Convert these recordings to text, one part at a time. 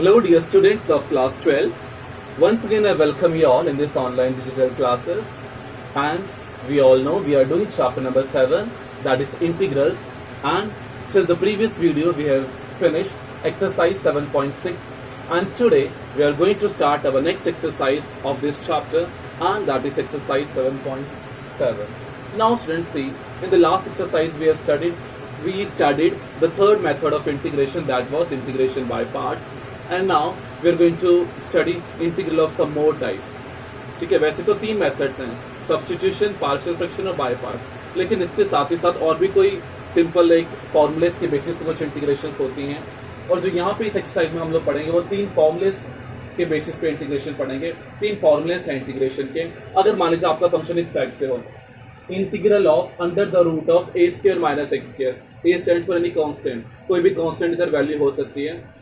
Hello dear students of class 12. Once again I welcome you all in this online digital classes, and we all know we are doing chapter number 7, that is integrals, and till the previous video we have finished exercise 7.6, and today we are going to start our next exercise of this chapter, and that is exercise 7.7. Now students, see, in the last exercise we studied the third method of integration, that was integration by parts, and now we are going to study integral of some more types. ठीक है, वैसे तो तीन methods हैं, substitution, partial fraction और by parts, लेकिन इसके साथ ही साथ और भी कोई सिंपल एक फॉर्मूलेस के बेसिस पे कुछ इंटीग्रेशंस होती हैं, और जो यहाँ पे इस एक्सरसाइज में हम लोग पढ़ेंगे वो तीन फॉर्मूलेस के बेसिस पे इंटीग्रेशन पढ़ेंगे। तीन फॉर्मूलेस हैं इंटीग्रेशन के। अगर मान लीजिए आपका फंक्शन इस टाइप से हो, integral of under the root of a square minus x square, a stands for any constant, कोई भी कांस्टेंट इधर वैल्यू हो सकती है,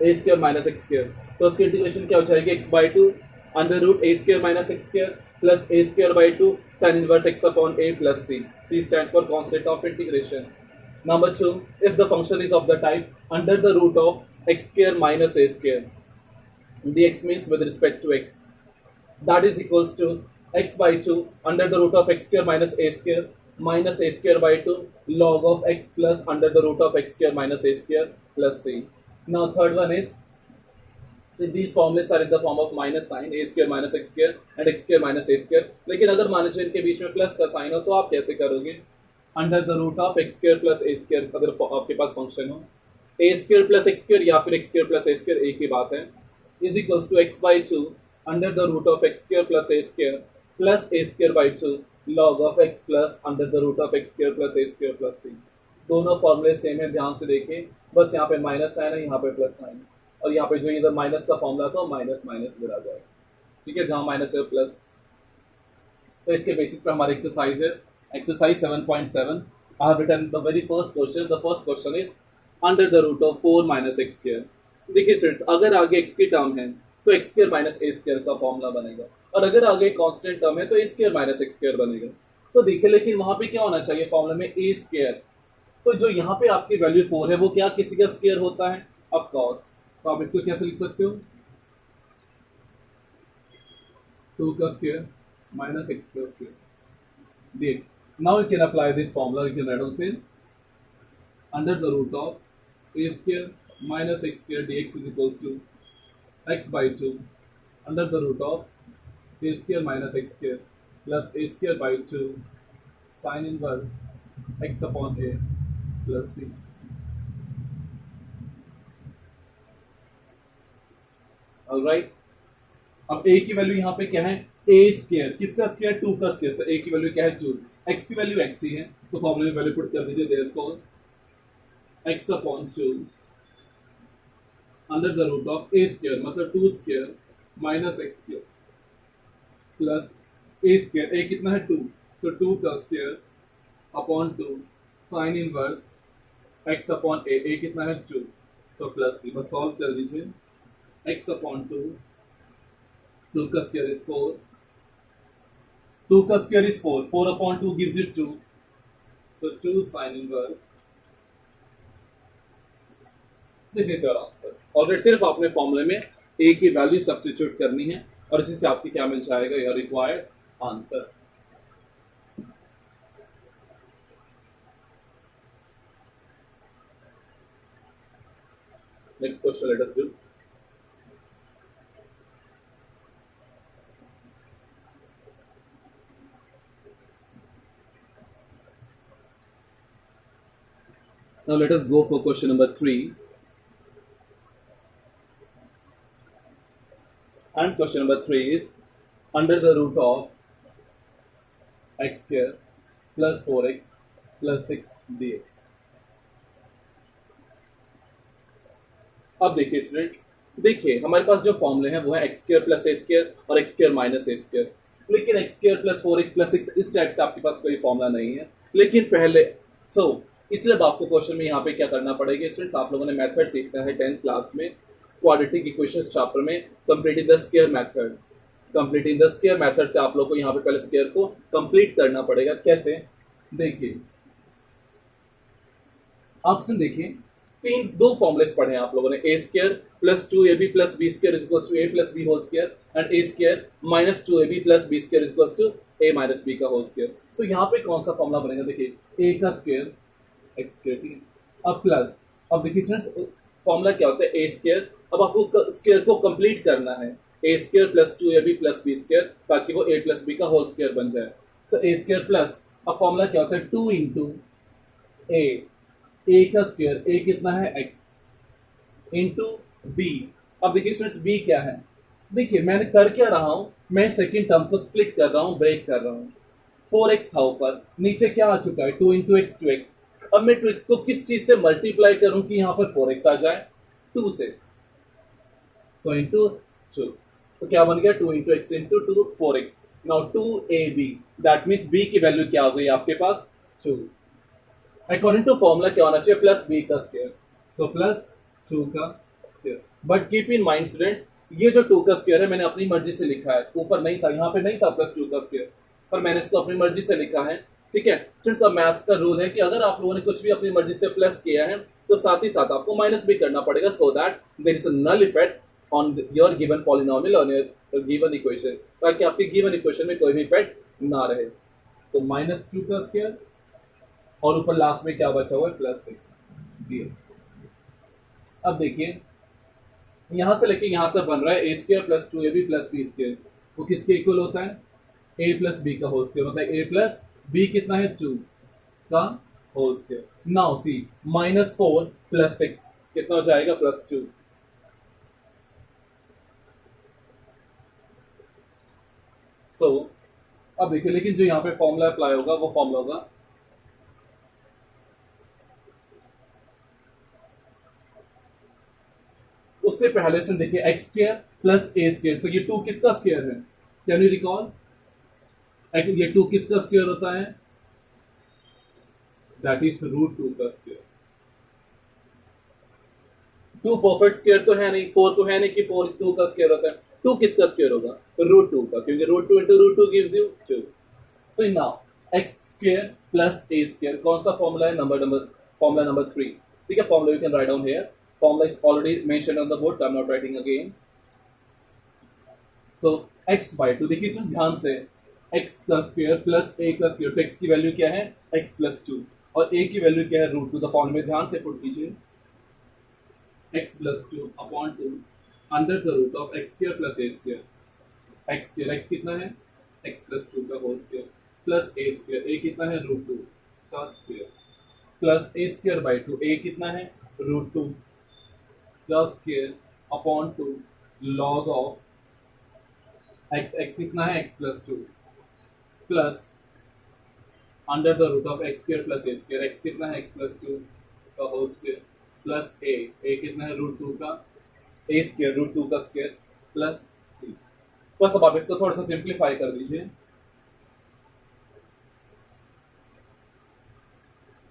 a square minus x square, तो उसकी इंटीग्रेशन क्या हो जाएगी, x by two under root a square minus x square plus a square by two sine inverse x upon a plus c, c stands for constant of integration. Number 2, if the function is of the type under the root of x square minus a square, dx means with respect to x, that is equals to x by 2 under the root of x square minus a square by 2 log of x plus under the root of x square minus a square plus c. Now third one is, see, these formulas are in the form of minus sign, a square minus x square and x square minus a square, लेकिन अगर मान लीजिए इनके बीच में plus का sign हो तो आप कैसे करोगे, under the root of x square plus a square, अगर आपके पास फंक्शन हो a square plus x square या फिर x square plus a square, एक ही बात है, is equals to x by two under the root of x square plus a square by two log of x plus under the root of x square plus a square plus c. दोनों फॉर्मूले same है, ध्यान से देखिए, बस यहाँ पे minus sign है, यहाँ पे प्लस साइन है, और यहाँ पे जो इधर माइनस का फॉर्मूला था माइनस माइनस इधर आ जाएगा, ठीक है, जहाँ माइनस है प्लस। तो इसके बेसिस पे हमारी एक्सरसाइज है exercise 7.7. I have written the very first question. The first question is under the root of 4 minus x square. देखिए स्टूडेंट्स, अगर आगे x की टर्म है तो x square minus a square का फॉर्मूला बनेगा, और अगर आगे कांस्टेंट टर्म है तो a square minus x square बनेगा। तो देखिए, लेकिन वहां पे क्या होना चाहिए फॉर्मूला में, a स्क्वायर, तो जो यहाँ पे आपकी वैल्यू 4 है वो क्या किसी का स्क्वायर होता है, ऑफ कोर्स, तो आप इसको कैसे लिख सकते हो, 2 का स्क्वायर माइनस x का स्क्वायर। देख, now you can apply this formula. You can write down since under the root of a square minus x square dx is equals to x by 2 under the root of a square minus x square plus a square by 2 sin inverse x upon a plus c. Alright, अब a की value यहाँ पे क्या है, a square, किसका square, 2 का square, so a की value क्या है 2, x की वैल्यू x ही है, तो फॉर्मूले में वैल्यू पुट कर दीजिए, therefore x upon 2 under the root of a square मतलब 2 square minus x square plus a square, a कितना है 2, सो 2 का square upon 2 sine inverse x upon a कितना है 2, सो प्लस c, बस सॉल्व कर दीजिए, x अपॉन 2 का स्क्वायर इज 4, 2 का square is 4, 4 upon 2 gives you 2, so 2 sin inverse, this is your answer। और फिर सिर्फ आपने फॉर्मूले में a की वैल्यू सब्स्टिट्यूट करनी है, और इसी से आपकी क्या मिल जाएगा, your required answer. Next question let us do. Now let us go for question number 3. And question number 3 is under the root of x square plus 4x plus 6 dx. अब देखिए स्टूडेंट्स, देखिए हमारे पास जो फॉर्मूले हैं वो है x square plus a square और एक्स स्क्वायर माइनस ए स्क्वायर, लेकिन x square plus 4x plus 6 इस टाइप से आपके पास कोई फॉर्मूला नहीं है। लेकिन पहले इसलिए अब आपको क्वेश्चन में यहाँ पे क्या करना पड़ेगा स्टूडेंट्स, आप लोगों ने मेथड सीखना है 10th क्लास में क्वाड्रेटिक इक्वेशंस चैप्टर में, completing the square method. Completing the square method से आप लोग को यहाँ पे पहले स्क्वायर को कंप्लीट करना पड़ेगा। कैसे, देखिए ऑप्शन देखिए, दो फॉर्मुलेस पढ़े हैं आप लोगों ने, a square plus 2ab plus b square equals to a plus b whole square and a square minus 2ab plus b square equals to a minus b का होल स्क्वायर। सो यहाँ पे कौन सा फॉर्मुला बनेगा, देखिए ए का square x square, ठीक है। अब प्लस, अब देखिए स्टूडेंट्स फॉर्मूला क्या होता है, ए स्क्वायर, अब आपको स्क्वायर को कंप्लीट करना है, a square plus 2ab plus b square, ताकि वो ए प्लस बी का होल स्क्वायर बन जाए। सो ए स्क्वायर प्लस, अब फॉर्मूला क्या होता है 2 इंटू ए का स्क्वायर, ए कितना है एक्स इंटू बी। अब देखिए स्टूडेंट्स बी क्या है, देखिए मैंने कर क्या रहा हूं, मैं सेकेंड टर्म को स्प्लिट कर रहा हूं, ब्रेक कर रहा हूं। 4x था ऊपर, नीचे क्या आ चुका है 2 इंटू एक्स 2x। अब मैं 2x को किस चीज से मल्टीप्लाई करूं कि यहां पर 4x आ जाए, 2 से, सो इंटू 2, तो क्या बन गया 2 into x into 2 4x। Now 2ab, that means b की वैल्यू क्या हो गई आपके पास 2। अकॉर्डिंग टू फॉर्मूला क्या होना चाहिए, प्लस b का स्क्वायर, सो प्लस 2 का square. But keep in mind students, ये जो 2 का स्क्वायर है मैंने अपनी मर्जी से लिखा है, ऊपर नहीं था, यहाँ पे नहीं था प्लस 2 का स्क्वायर, पर मैंने इसको अपनी मर्जी से लिखा है, ठीक है। स्टूडेंट्स अब मैथ्स का रूल है कि अगर आप लोगों ने कुछ भी अपनी मर्जी से प्लस किया है तो साथ ही साथ आपको माइनस भी करना पड़ेगा, so that there is a null effect on your given polynomial और योर गिवन इक्वेशन, ताकि आपकी गिवन इक्वेशन में कोई भी इफेक्ट ना रहे। तो माइनस 2 का स्क्वायर और ऊपर लास्ट में क्या बचा हुआ है प्लस 6 dx। अब देखिए यहां से लेके यहां तक बन रहा है a square plus 2ab plus b square, वो किसके इक्वल होता है a प्लस बी का होल स्क्वायर, मतलब a प्लस बी कितना है 2 का whole square. Now c minus 4 plus 6 कितना हो जाएगा प्लस 2। सो अब देखिए, लेकिन जो यहाँ पे फॉर्मूला अप्लाई होगा वो फॉर्मूला होगा उससे पहले से देखिए x square plus a square, तो ये 2 किसका स्क्वायर है, कैन यू रिकॉल, ये 2 किसका स्क्वायर होता है, दैट इज रूट 2 का स्क्वायर। 2 परफेक्ट स्क्वायर तो है नहीं, 4 तो है नहीं कि 4 2 का स्क्वायर होता है, 2 किसका स्क्वायर होगा रूट 2 का, क्योंकि root 2 into root 2 gives you 2। So now x square plus a square, कौन सा फॉर्मूला है, फॉर्मूला नंबर 3, ठीक है। Formula you can write down here, formula is already mentioned on the board, so I'm not writing again. So x by 2, देखिए सुन ध्यान से, x का square plus a का स्क्वायर, तो x की वैल्यू क्या है x प्लस 2 और a की वैल्यू क्या है रूट 2। तो फॉर्मूले में ध्यान से पुट कीजिए, x plus 2 upon 2 under the root of x square plus a square, x square x कितना है x प्लस 2 का whole square plus a square, a कितना है रूट 2 का square plus a square by 2, a कितना है root 2 का square upon 2 log of x, x कितना है x plus 2 plus under the root of x square plus a square, x कितना है x प्लस 2 का होल स्क्वायर प्लस a कितना है रूट 2 का a स्क्वायर रूट 2 का स्क्वायर प्लस c। बस अब आप इसको थोड़ा सा सिंप्लीफाई कर दीजिए,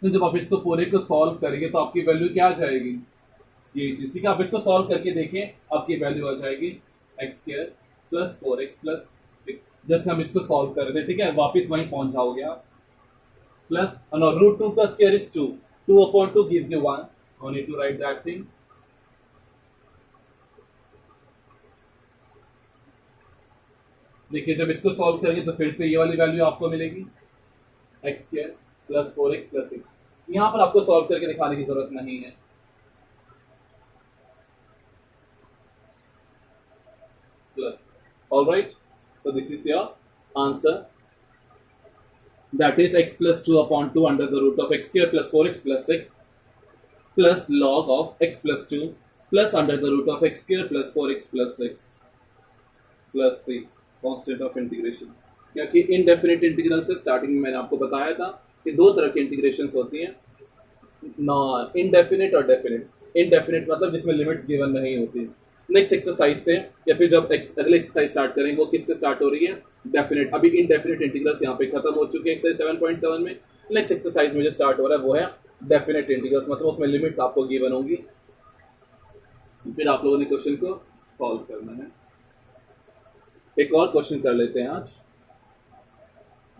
तो जब आप इसको पूरे को सॉल्व करेंगे तो आपकी वैल्यू क्या आ जाएगी, ये चीज, ठीक है। आप इसको सॉल्व करके देखें, आपकी वैल्यू आ जाएगी x square plus 4x plus 6। जैसे हम इसको सॉल्व कर रहे थे, ठीक है, वापिस वहीं पहुंच जाओगे आप, प्लस रूट 2 का square is 2, 2 upon 2 gives you 1, no need to write that thing. देखिए जब इसको सॉल्व करेंगे तो फिर से ये वाली वैल्यू आपको मिलेगी x square plus 4x plus 6। यहां पर आपको सॉल्व करके दिखाने की जरूरत नहीं है, plus. All right, so this is your answer, that is x plus 2 upon 2 under the root of x square plus 4x plus 6 plus log of x plus 2 plus under the root of x square plus 4x plus 6 plus c constant of integration। क्योंकि indefinite integral से starting में मैंने आपको बताया था कि दो तरह की इंटीग्रेशंस होती हैं, नॉन इनडेफिनिट और डेफिनिट। इनडेफिनिट मतलब जिसमें लिमिट्स गिवन नहीं होती। नेक्स्ट एक्सरसाइज से या फिर जब अगले एक्सरसाइज स्टार्ट करेंगे वो किससे स्टार्ट हो रही है, डेफिनेट। अभी इनडेफिनिट इंटीग्रल्स यहाँ पे खत्म हो चुके हैं एक्सरसाइज 7.7 में। नेक्स्ट एक्सरसाइज में जो स्टार्ट हो रहा है वो है डेफिनेट इंटीग्रल्स, मतलब उसमें लिमिट्स आपको गिवन होंगी, फिर आप लोगों ने क्वेश्चन को सॉल्व करना है। एक और क्वेश्चन कर लेते हैं आज,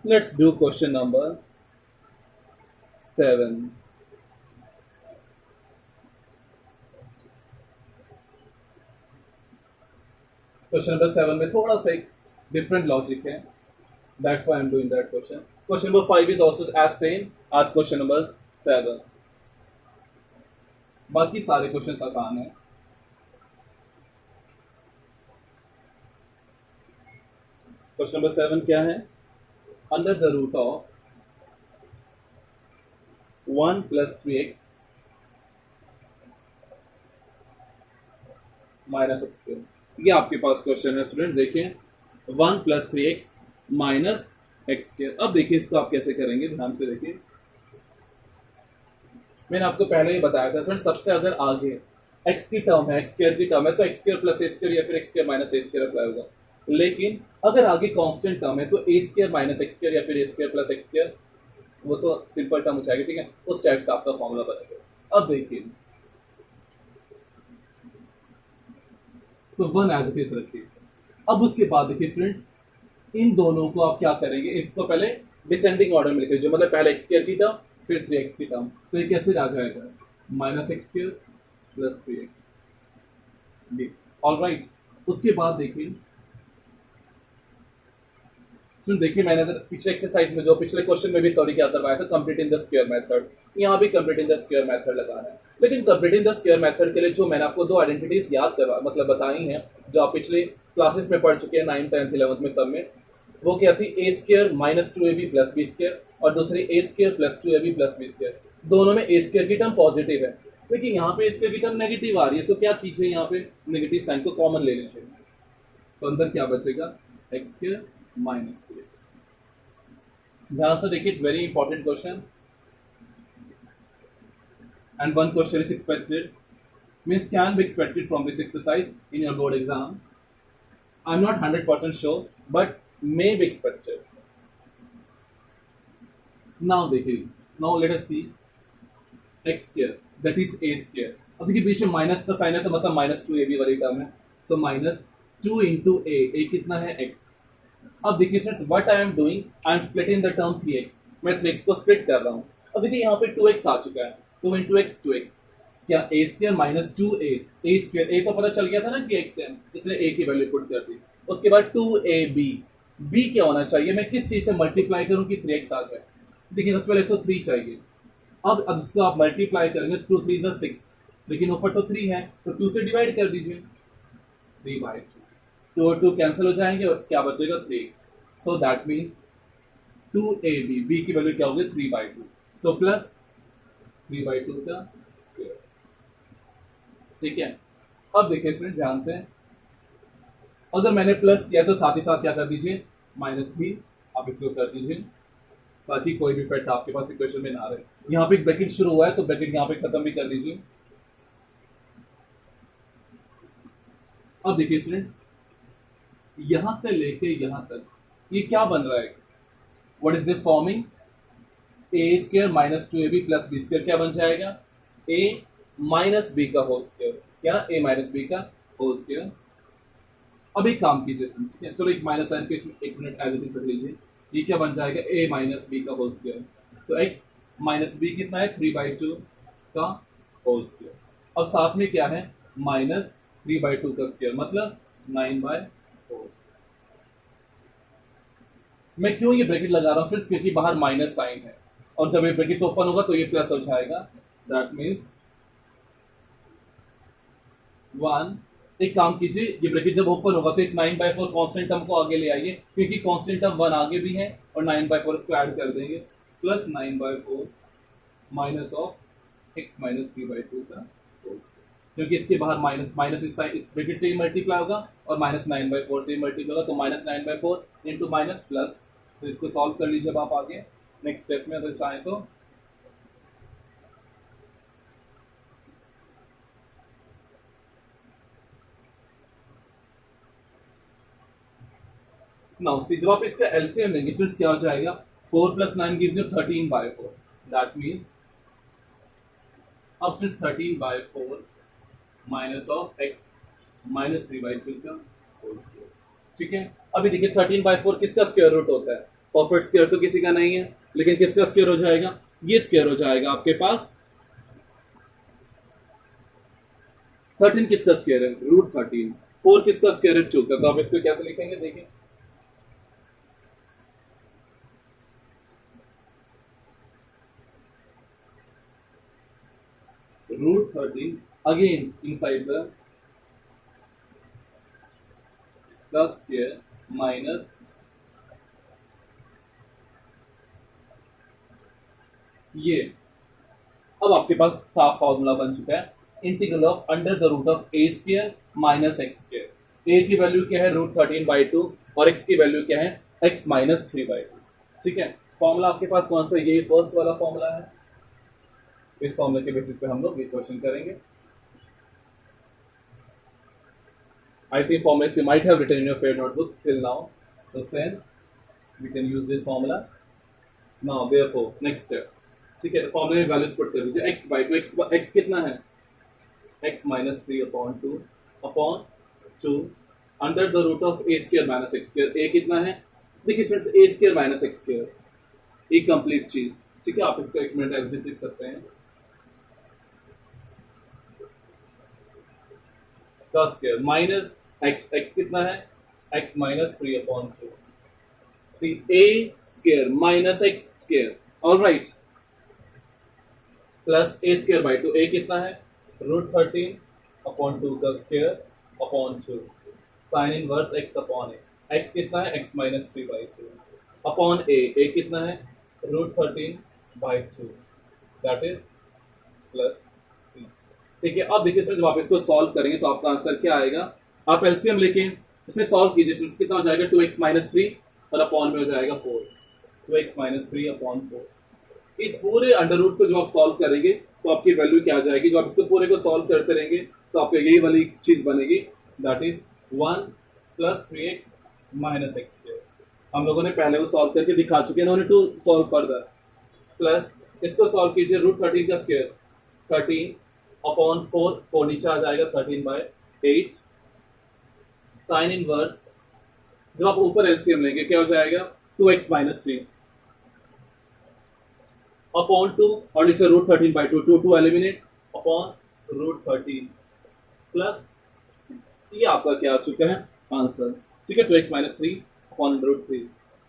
let's do question number 7। Question number 7 में थोड़ा सा एक डिफरेंट लॉजिक है, that's why I am doing that question. Question number 5 is also as same as question number 7. बाकी सारे क्वेश्चंस आसान हैं. क्वेश्चन नंबर 7 क्या है? Under the root of 1 plus 3x minus x square. ये आपके पास क्वेश्चन है स्टूडेंट. देखिए 1 plus 3x minus x square. अब देखिए इसको आप कैसे करेंगे, ध्यान से देखिए. मैंने आपको पहले ही बताया था स्टूडेंट, सबसे अगर आगे एक्स की टर्म है, एक्स स्क्वायर की टर्म है, तो x square plus a square या फिर एक्स स्क्वायर माइनस ए स्क्वायर अप्लाई होगा. लेकिन अगर आगे कांस्टेंट टर्म है तो ए स्क्वायर माइनस एक्स स्क्वायर या फिर ए स्क्वायर प्लस एक्स स्क्वायर, वो तो सिंपल टर्म हो जाएगी. ठीक है, उस टाइप से आपका फॉर्मूला बनेगा. अब देखिए सो 1 एज इट इज रखिए. अब उसके बाद देखिए स्टूडेंट्स, इन दोनों को आप क्या करेंगे, इसको पहले डिसेंडिंग ऑर्डर में लिखिए, जो मतलब पहले एक्स स्क्वायर की टर्म फिर 3x की टर्म. तो ये कैसे आ जाएगा? Minus x square plus 3x. All right. उसके बाद देखिए सुन, देखिए मैंने पिछले एक्सरसाइज में, जो पिछले क्वेश्चन में भी सॉरी क्या करवाया था, कंप्लीटिंग द स्क्वायर मेथड. यहाँ भी कंप्लीटिंग द स्क्वायर मेथड लगाना है. लेकिन कंप्लीटिंग द स्क्वायर मेथड के लिए जो मैंने आपको दो आइडेंटिटीज याद करवा मतलब बताई हैं, जो आप पिछले क्लासेस में पढ़ चुके हैं 9th 10th 11th में सब में, वो क्या थी? A square minus 2ab plus b square और दूसरी a square plus 2ab plus b square. दोनों में ए स्क्वायर की टर्म पॉजिटिव है, लेकिन यहाँ पे ए स्क्वायर की टर्म नेगेटिव आ रही है. तो क्या कीजिए, यहाँ पे नेगेटिव साइन को कॉमन ले लीजिए. तो अंदर क्या बचेगा? X square minus 3x. ध्यान से देखिए, it's very important question and one question is expected, means can be expected from this exercise in your board exam. I'm not 100% sure, but may be expected. Now देखिए, now let us see x square that is a square. अब देखिए बीच में minus का sign है, तो मतलब minus 2ab वाली term है. सो माइनस 2 into a कितना है? x. अब देखिए friends, what I am doing, I am splitting the term 3x. मैं 3x को स्प्लिट कर रहा हूँ. अब देखिए यहाँ पे 2x आ चुका है, तो इंटू एक्स 2x. क्या a square minus 2a, a square, a तो पता चल गया था ना कि x है, इसलिए a की वैल्यू पुट कर दी. उसके बाद 2ab, b क्या होना चाहिए? मैं किस चीज से मल्टीप्लाई करूं कि 3x आ जाए? देखिए सबसे पहले तो 3 चाहिए. अब इसको आप मल्टीप्लाई करेंगे, 2 3 is 6, लेकिन ऊपर तो 3 है, तो 2 से डिवाइड कर दीजिए, 3/2. तो 2 कैंसिल हो जाएंगे और क्या बचेगा? 3x. So that means 2ab, b की वैल्यू क्या होगी? 3/2. सो प्लस 3/2 का स्क्वायर. ठीक है. अब देखिए फ्रेंड ध्यान से, अगर मैंने प्लस किया तो साथ ही साथ क्या कर दीजिए? माइनस भी आप इसको कर दीजिए, ताकि कोई भी फैक्ट आपके पास इक्वेशन में ना रहे. यहाँ पे ब्रैकेट शुरू हुआ है, तो ब्रैकेट यहाँ पे खत्म भी कर दीजिए. अब देखिए स्टूडेंट्स, यहां से लेके यहां तक ये क्या बन रहा है? What is this forming? A square minus 2ab plus b square क्या बन जाएगा? a माइनस बी का होल स्क्वायर. क्या? a माइनस बी का होल स्क्वायर. अब एक काम कीजिए, ठीक है, चलो एक माइनस साइन के इसमें 1 मिनट एज इट इज रख लीजिए. ये क्या बन जाएगा? a माइनस बी का होल स्क्वायर. सो x माइनस बी कितना है? 3/2 का होल स्क्वायर. अब साथ में क्या है? माइनस 3/2 का स्क्वायर, मतलब 9/4. मैं क्यों ये ब्रैकेट लगा रहा हूँ? सिर्फ क्योंकि बाहर माइनस साइन है, और जब ये ब्रैकेट ओपन होगा तो ये प्लस हो जाएगा. That means 1. एक काम कीजिए, ये ब्रैकेट जब ओपन होगा तो इस 9/4 कांस्टेंट टर्म को आगे ले आइए, क्योंकि कांस्टेंट टर्म 1 आगे भी है, और 9/4 इसको ऐड कर देंगे, plus 9/4 minus of x minus 3/2 का होल स्क्वायर. क्योंकि इसके बाहर माइनस माइनस इस ब्रैकेट से ही मल्टीप्लाई होगा और माइनस 9/4 से ही मल्टीप्लाई होगा, तो माइनस 9/4 इंटू माइनस प्लस. तो इसको सॉल्व कर लीजिए अब आप आगे नेक्स्ट स्टेप में, अगर चाहें तो. नाउ सी, जब आप इसका एलसीएम लेंगे स्टूडेंट्स क्या हो जाएगा? 4 + 9 गिव्स यू 13/4. दैट मीन्स अब सिर्फ 13/4 माइनस ऑफ x माइनस 3/2 का होल स्क्वायर. ठीक है. अभी देखिए 13/4 किसका स्क्वायर रूट होता है? परफेक्ट स्क्वायर तो किसी का नहीं है, लेकिन किसका स्क्वायर हो जाएगा? ये स्क्वायर हो जाएगा आपके पास. 13 किसका स्क्वायर है? √13. 4 किसका स्क्वायर रूट 2 का, तो आप इसको कैसे लिखेंगे देखिए, root 13 again inside the square minus ये। अब आपके पास साफ फॉर्मूला बन चुका है, integral of under the root of a square minus x square. A की वैल्यू क्या है रूट 13/2 और एक्स की वैल्यू क्या है एक्स माइनस 3/2। ठीक है, फॉर्मूला आपके पास कौन सा, ये फर्स्ट वाला फॉर्मूला है। इस फॉर्मूले के बेसिस पे हम लोग ये क्वेश्चन करेंगे। I think formulas you might have written in your fair notebook till now. So since we can use this formula. Now therefore next step, ठीक है, फॉर्मूले में वैल्यूज पुट कर दीजिए। x कितना है, x minus 3/2 under the root of a square minus x square. a कितना है, देखिए friends a square minus x square एक कंप्लीट चीज। ठीक है, आप इसको एक मिनट ऐसे लिख सकते हैं, का स्क्वायर माइनस x कितना है x minus 3/2 c a square minus x square, alright, plus a square by 2। a कितना है रूट 13/2 का square upon 2 sine inverse x upon a। x कितना है x माइनस 3/2 अपॉन a कितना है root 13/2 that is plus c। ठीक है, अब देखिए सर जब आप इसको सॉल्व करेंगे तो आपका आंसर क्या आएगा, आप एलसीएम लेके इसे सॉल्व कीजिए, कितना हो जाएगा 2x माइनस 3 और अपॉन में हो जाएगा 4, 2x माइनस 3 अपॉन 4। इस पूरे अंडर रूट को जब आप सॉल्व करेंगे तो आपकी वैल्यू क्या आ जाएगी, जब आप इसको पूरे को सॉल्व करते रहेंगे तो आपको यही वाली चीज बनेगी, that is 1 plus 3x minus x square. हम लोगों ने पहले वो सॉल्व करके दिखा चुके हैं, टू सॉल्व फर्दर, प्लस इसको सॉल्व कीजिए रूट 13 का स्क्वायर 13 अपॉन 4 नीचे आ जाएगा 13/8 साइन इनवर्स, जब आप ऊपर एलसीएम लेंगे क्या हो जाएगा 2x माइनस 3 अपॉन 2 और नीचे root 13/2, 2 eliminate upon root 13 plus ये आपका क्या आ चुका है आंसर। ठीक है, 2x minus 3 upon root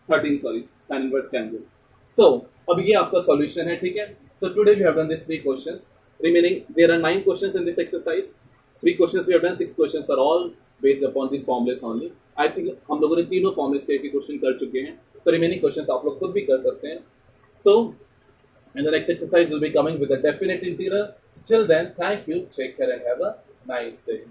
13 sorry sine inverse cancel. So अब ये आपका सॉल्यूशन है। ठीक है, so today we have done this 3 questions, remaining there are 9 questions in this exercise, 3 questions we have done, 6 questions are all based upon these formulas only. I think हम लोगों ने तीनों formulas के क्वेश्चन कर चुके हैं, तो remaining questions आप लोग खुद भी कर सकते हैं। So in the next exercise we'll be coming with a definite integral. Till then, thank you, take care and have a nice day.